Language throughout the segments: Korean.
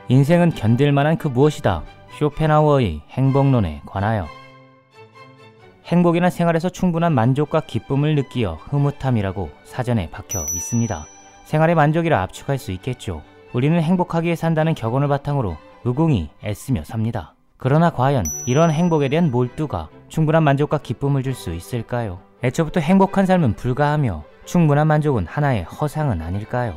인생은 견딜만한 그 무엇이다. 쇼펜하우어의 행복론에 관하여. 행복이란 생활에서 충분한 만족과 기쁨을 느끼어 흐뭇함이라고 사전에 박혀 있습니다. 생활의 만족이라 압축할 수 있겠죠. 우리는 행복하기에 산다는 격언을 바탕으로 무궁히 애쓰며 삽니다. 그러나 과연 이런 행복에 대한 몰두가 충분한 만족과 기쁨을 줄 수 있을까요? 애초부터 행복한 삶은 불가하며 충분한 만족은 하나의 허상은 아닐까요?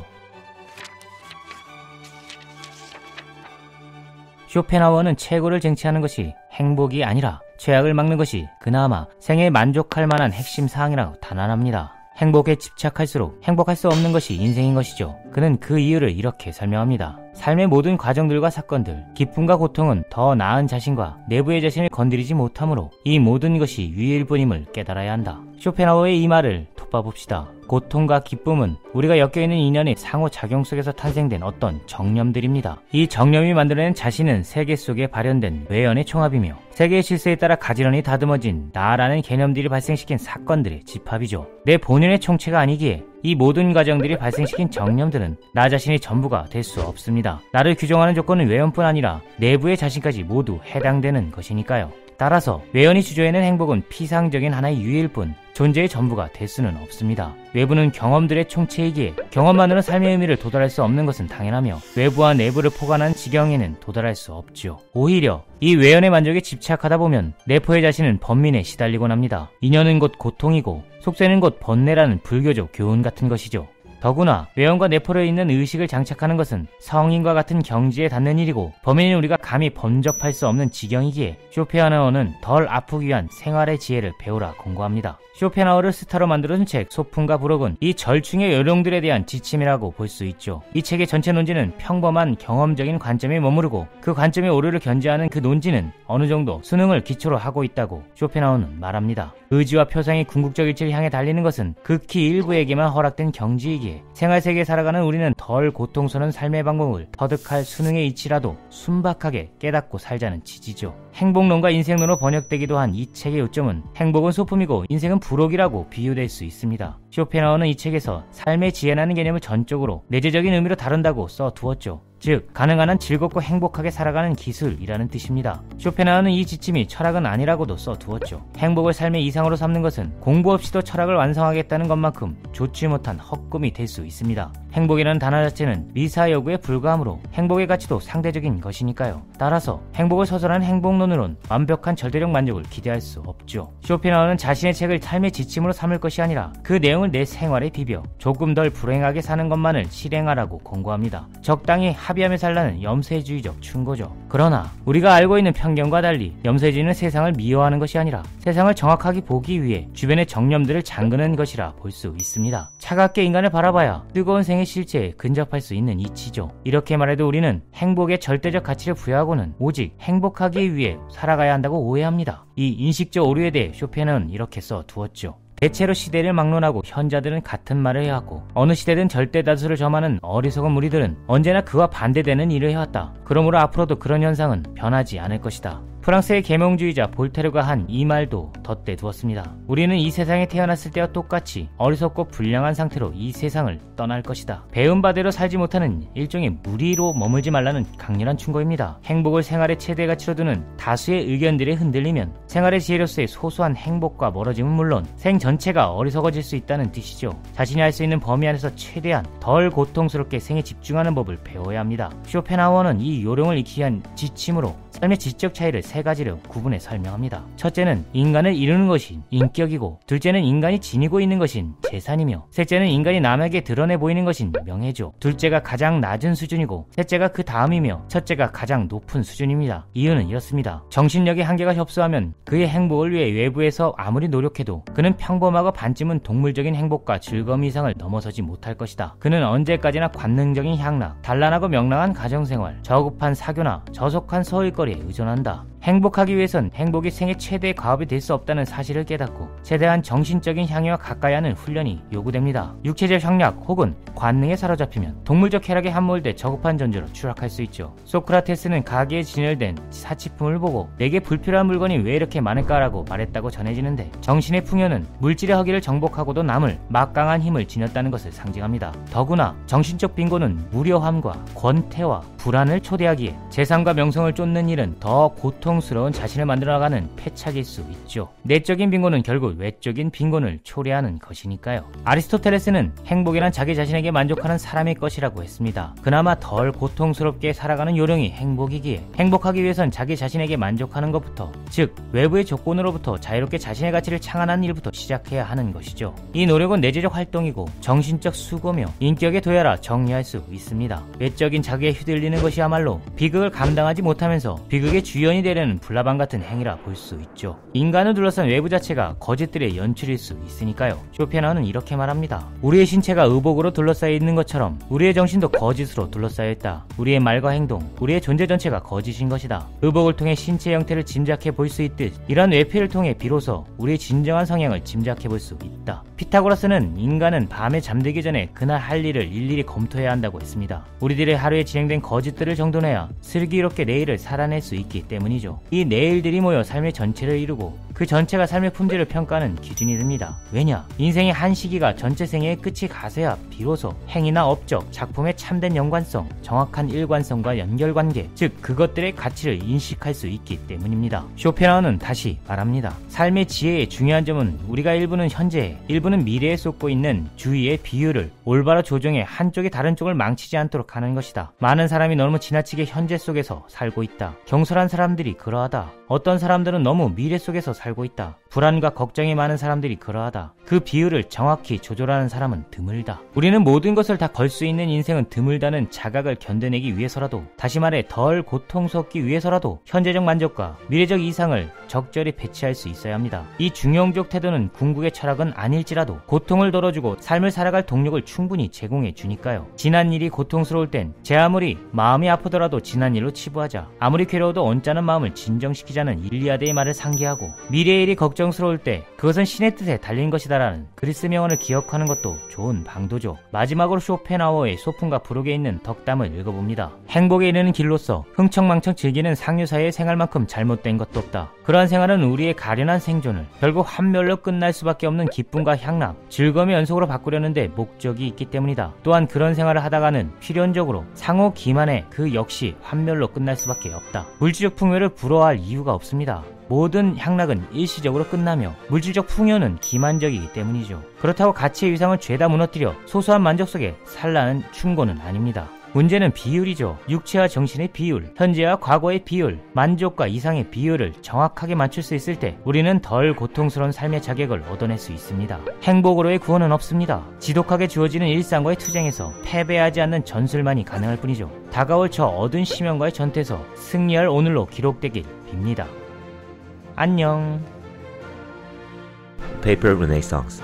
쇼펜하우어는 최고를 쟁취하는 것이 행복이 아니라 최악을 막는 것이 그나마 생애에 만족할 만한 핵심 사항이라고 단언합니다. 행복에 집착할수록 행복할 수 없는 것이 인생인 것이죠. 그는 그 이유를 이렇게 설명합니다. 삶의 모든 과정들과 사건들, 기쁨과 고통은 더 나은 자신과 내부의 자신을 건드리지 못하므로 이 모든 것이 유일뿐임을 깨달아야 한다. 쇼펜하우어의 이 말을 톱봐봅시다. 고통과 기쁨은 우리가 엮여있는 인연의 상호작용 속에서 탄생된 어떤 정념들입니다. 이 정념이 만들어낸 자신은 세계 속에 발현된 외연의 총합이며 세계의 질서에 따라 가지런히 다듬어진 나라는 개념들이 발생시킨 사건들의 집합이죠. 내 본연의 총체가 아니기에 이 모든 과정들이 발생시킨 정념들은 나 자신이 전부가 될 수 없습니다. 나를 규정하는 조건은 외연뿐 아니라 내부의 자신까지 모두 해당되는 것이니까요. 따라서 외연이 주조에는 행복은 피상적인 하나의 유일 뿐 존재의 전부가 될 수는 없습니다. 외부는 경험들의 총체이기에 경험만으로 삶의 의미를 도달할 수 없는 것은 당연하며 외부와 내부를 포괄한 지경에는 도달할 수 없죠. 오히려 이 외연의 만족에 집착하다 보면 내포의 자신은 번민에 시달리곤 합니다. 인연은 곧 고통이고 속세는 곧 번뇌라는 불교적 교훈 같은 것이죠. 더구나 외연과 내포를 잇는 의식을 장착하는 것은 성인과 같은 경지에 닿는 일이고 범인인 우리가 감히 범접할 수 없는 지경이기에 쇼펜하우어는 덜 아프기 위한 생활의 지혜를 배우라 권고합니다. 쇼펜하우어를 스타로 만들어준 책 소풍과 부록은 이 절충의 요령들에 대한 지침이라고 볼 수 있죠. 이 책의 전체 논지는 평범한 경험적인 관점에 머무르고 그 관점의 오류를 견지하는 그 논지는 어느 정도 수능을 기초로 하고 있다고 쇼펜하우어는 말합니다. 의지와 표상의 궁극적 일치를 향해 달리는 것은 극히 일부에게만 허락된 경지이기에 생활세계에 살아가는 우리는 덜 고통스러운 삶의 방법을 터득할 수능의 이치라도 순박하게 깨닫고 살자는 취지죠. 행복론과 인생론으로 번역되기도 한 이 책의 요점은 행복은 소품이고 인생은 부록이라고 비유될 수 있습니다. 쇼펜하우어는 이 책에서 삶의 지혜라는 개념을 전적으로 내재적인 의미로 다룬다고 써두었죠. 즉 가능한 한 즐겁고 행복하게 살아가는 기술이라는 뜻입니다. 쇼펜하우어는 이 지침이 철학은 아니라고도 써두었죠. 행복을 삶의 이상으로 삼는 것은 공부 없이도 철학을 완성하겠다는 것만큼 좋지 못한 헛꿈이 될 수 있습니다. 행복이라는 단어 자체는 미사여구에 불과하므로 행복의 가치도 상대적인 것이니까요. 따라서 행복을 서술하는 행복론으론 완벽한 절대적 만족을 기대할 수 없죠. 쇼펜하우어는 자신의 책을 삶의 지침으로 삼을 것이 아니라 그 내용을 내 생활에 비벼 조금 덜 불행하게 사는 것만을 실행하라고 권고합니다. 적당히 합의하며 살라는 염세주의적 충고죠. 그러나 우리가 알고 있는 편견과 달리 염세주의는 세상을 미워하는 것이 아니라 세상을 정확하게 보기 위해 주변의 정념들을 잠그는 것이라 볼 수 있습니다. 차갑게 인간을 바라봐야 뜨거운 생의 실체에 근접할 수 있는 이치죠. 이렇게 말해도 우리는 행복에 절대적 가치를 부여하고는 오직 행복하기 위해 살아가야 한다고 오해합니다. 이 인식적 오류에 대해 쇼펜은 이렇게 써두었죠. 대체로 시대를 막론하고 현자들은 같은 말을 해왔고 어느 시대든 절대 다수를 점하는 어리석은 무리들은 언제나 그와 반대되는 일을 해왔다. 그러므로 앞으로도 그런 현상은 변하지 않을 것이다. 프랑스의 계몽주의자 볼테르가 한 이 말도 덧대 두었습니다. 우리는 이 세상에 태어났을 때와 똑같이 어리석고 불량한 상태로 이 세상을 떠날 것이다. 배운 바대로 살지 못하는 일종의 무리로 머물지 말라는 강렬한 충고입니다. 행복을 생활의 최대 가치로 두는 다수의 의견들에 흔들리면 생활의 지혜로서의 소소한 행복과 멀어짐은 물론 생 전체가 어리석어질 수 있다는 뜻이죠. 자신이 할 수 있는 범위 안에서 최대한 덜 고통스럽게 생에 집중하는 법을 배워야 합니다. 쇼펜하우어는 이 요령을 익히기 위한 지침으로 삶의 지적 차이를 세 가지로 구분해 설명합니다. 첫째는 인간을 이루는 것인 인격이고, 둘째는 인간이 지니고 있는 것인 재산이며, 셋째는 인간이 남에게 드러내 보이는 것인 명예죠. 둘째가 가장 낮은 수준이고 셋째가 그 다음이며 첫째가 가장 높은 수준입니다. 이유는 이렇습니다. 정신력의 한계가 협소하면 그의 행복을 위해 외부에서 아무리 노력해도 그는 평범하고 반쯤은 동물적인 행복과 즐거움 이상을 넘어서지 못할 것이다. 그는 언제까지나 관능적인 향락, 단란하고 명랑한 가정생활, 저급한 사교나 저속한 소일거리에 의존한다. 행복하기 위해선 행복이 생애 최대의 과업이 될 수 없다는 사실을 깨닫고 최대한 정신적인 향유와 가까이 하는 훈련이 요구됩니다. 육체적 향락 혹은 관능에 사로잡히면 동물적 쾌락에 함몰돼 저급한 존재로 추락할 수 있죠. 소크라테스는 가게에 진열된 사치품을 보고 내게 불필요한 물건이 왜 이렇게 많을까라고 말했다고 전해지는데, 정신의 풍요는 물질의 허기를 정복하고도 남을 막강한 힘을 지녔다는 것을 상징합니다. 더구나 정신적 빈곤은 무료함과 권태와 불안을 초래하기에 재산과 명성을 쫓는 일은 더 고통스러운 자신을 만들어나가는 패착일 수 있죠. 내적인 빈곤은 결국 외적인 빈곤을 초래하는 것이니까요. 아리스토텔레스는 행복이란 자기 자신에게 만족하는 사람의 것이라고 했습니다. 그나마 덜 고통스럽게 살아가는 요령이 행복이기에 행복하기 위해선 자기 자신에게 만족하는 것부터, 즉 외부의 조건으로부터 자유롭게 자신의 가치를 창안하는 일부터 시작해야 하는 것이죠. 이 노력은 내재적 활동이고 정신적 수고며 인격의 도야라 정리할 수 있습니다. 외적인 자기에 휘둘리는 것이야말로 비극을 감당하지 못하면서 비극의 주연이 되려는 불나방 같은 행위라 볼 수 있죠. 인간을 둘러싼 외부 자체가 거짓들의 연출일 수 있으니까요. 쇼펜하우는 이렇게 말합니다. 우리의 신체가 의복으로 둘러싸여 있는 것처럼 우리의 정신도 거짓으로 둘러싸여 있다. 우리의 말과 행동, 우리의 존재 전체가 거짓인 것이다. 의복을 통해 신체 형태를 짐작해 볼 수 있듯 이러한 외피를 통해 비로소 우리의 진정한 성향을 짐작해 볼 수 있다. 피타고라스는 인간은 밤에 잠들기 전에 그날 할 일을 일일이 검토해야 한다고 했습니다. 우리들의 하루에 진행된 거짓들을 정돈해야 슬기롭게 내일을 살아낼 수 있기 때문이죠. 이 내일들이 모여 삶의 전체를 이루고 그 전체가 삶의 품질을 평가하는 기준이 됩니다. 왜냐? 인생의 한 시기가 전체 생애의 끝이 가서야 비로소 행위나 업적, 작품의 참된 연관성, 정확한 일관성과 연결관계, 즉 그것들의 가치를 인식할 수 있기 때문입니다. 쇼펜하우는 다시 말합니다. 삶의 지혜의 중요한 점은 우리가 일부는 현재에, 일부는 미래에 쏟고 있는 주의의 비율을 올바로 조정해 한쪽이 다른 쪽을 망치지 않도록 하는 것이다. 많은 사람이 너무 지나치게 현재 속에서 살고 있다. 경솔한 사람들이 그러하다. 어떤 사람들은 너무 미래 속에서 살고 있다. 불안과 걱정이 많은 사람들이 그러하다. 그 비율을 정확히 조절하는 사람은 드물다. 우리는 모든 것을 다 걸 수 있는 인생은 드물다는 자각을 견뎌내기 위해서라도, 다시 말해 덜 고통스럽기 위해서라도 현재적 만족과 미래적 이상을 적절히 배치할 수 있어야 합니다. 이 중용적 태도는 궁극의 철학은 아닐지라도 고통을 덜어주고 삶을 살아갈 동력을 충분히 제공해 주니까요. 지난 일이 고통스러울 땐 제 아무리 마음이 아프더라도 지난 일로 치부하자. 아무리 괴로워도 언짢은 마음을 진정시키자는 일리아드의 말을 상기하고, 미래의 일이 걱정스러울 때 그것은 신의 뜻에 달린 것이다라는 그리스 명언을 기억하는 것도 좋은 방도죠. 마지막으로 쇼펜하우어의 소품과 부록에 있는 덕담을 읽어봅니다. 행복에 이르는 길로서 흥청망청 즐기는 상류사회의 생활만큼 잘못된 것도 없다. 그러한 생활은 우리의 가련한 생존을 결국 환멸로 끝날 수밖에 없는 기쁨과 향락, 즐거움의 연속으로 바꾸려는데 목적이 있기 때문이다. 또한 그런 생활을 하다가는 필연적으로 상호 기만에 그 역시 환멸로 끝날 수밖에 없다. 물질적 풍요를 부러워할 이유가 없습니다. 모든 향락은 일시적으로 끝나며 물질적 풍요는 기만적이기 때문이죠. 그렇다고 가치의 위상을 죄다 무너뜨려 소소한 만족 속에 살라는 충고는 아닙니다. 문제는 비율이죠. 육체와 정신의 비율, 현재와 과거의 비율, 만족과 이상의 비율을 정확하게 맞출 수 있을 때 우리는 덜 고통스러운 삶의 자격을 얻어낼 수 있습니다. 행복으로의 구원은 없습니다. 지독하게 주어지는 일상과의 투쟁에서 패배하지 않는 전술만이 가능할 뿐이죠. 다가올 저 어두운 시련과의 전투에서 승리할 오늘로 기록되길 빕니다. 안녕. Paper Renaissance